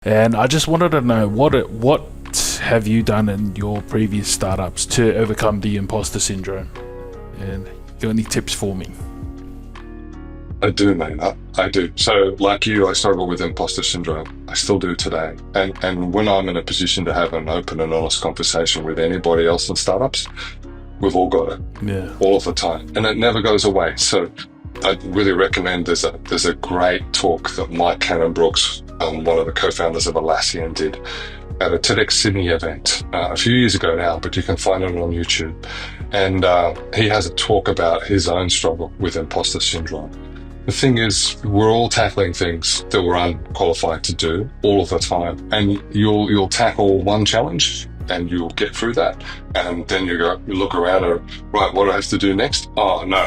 And I just wanted to know what have you done in your previous startups to overcome the imposter syndrome? And got any tips for me? I do, mate. I do. So, like you, I struggle with imposter syndrome. I still do today. And when I'm in a position to have an open and honest conversation with anybody else in startups, we've all got it, Yeah. all of the time, and it never goes away. So, I really recommend there's a great talk that Mike Cannon-Brookes, one of the co-founders of Atlassian, did at a TEDx Sydney event a few years ago now, but you can find it on YouTube. And he has a talk about his own struggle with imposter syndrome. The thing is, we're all tackling things that we're unqualified to do all of the time, and you'll tackle one challenge and you'll get through that, and then you look around and right, what do I have to do next? Oh no,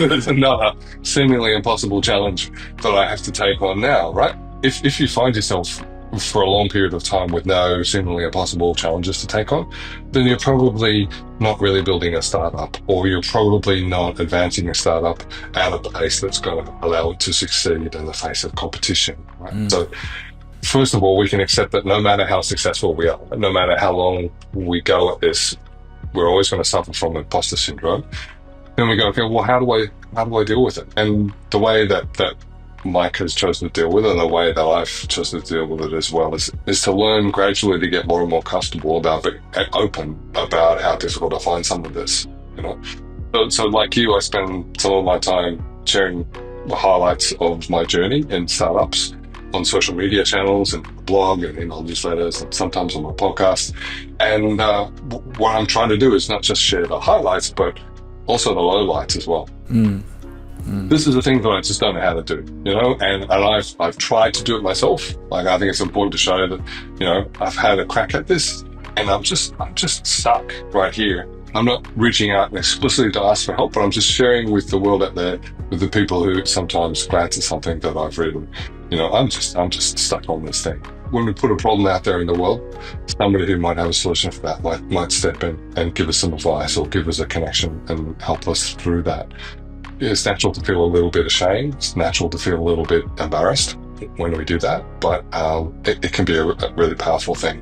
there's another seemingly impossible challenge that I have to take on now, right? If you find yourself for a long period of time with no seemingly impossible challenges to take on, then you're probably not really building a startup, or you're probably not advancing a startup at a pace that's going to allow it to succeed in the face of competition, right? So first of all, we can accept that no matter how successful we are, no matter how long we go at this, we're always going to suffer from imposter syndrome. Then we go, okay, well, how do I deal with it? And the way that Mike has chosen to deal with it, and the way that I've chosen to deal with it as well, is to learn gradually to get more and more comfortable about it and open about how difficult I find some of this, you know? So like you, I spend some of my time sharing the highlights of my journey in startups on social media channels and blog and email newsletters and sometimes on my podcast. And what I'm trying to do is not just share the highlights, but also the lowlights as well. This is a thing that I just don't know how to do, you know, and I've tried to do it myself. Like, I think it's important to show that, you know, I've had a crack at this, and I'm just stuck right here. I'm not reaching out explicitly to ask for help, but I'm just sharing with the world out there, with the people who sometimes glance at something that I've written. You know, I'm just stuck on this thing. When we put a problem out there in the world, somebody who might have a solution for that might step in and give us some advice or give us a connection and help us through that. It's natural to feel a little bit ashamed. It's natural to feel a little bit embarrassed when we do that, but it can be a really powerful thing.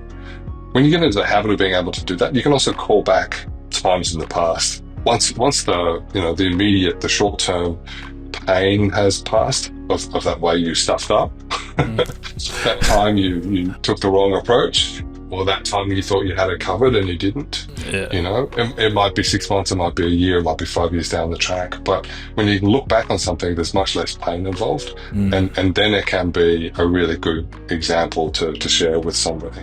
When you get into the habit of being able to do that, you can also call back times in the past. Once the immediate, the short-term pain has passed of that way you stuffed up, that time you took the wrong approach, or that time you thought you had it covered and you didn't. Yeah. You know, it might be 6 months, it might be a year, it might be 5 years down the track. But when you look back on something, there's much less pain involved. And then it can be a really good example to share with somebody.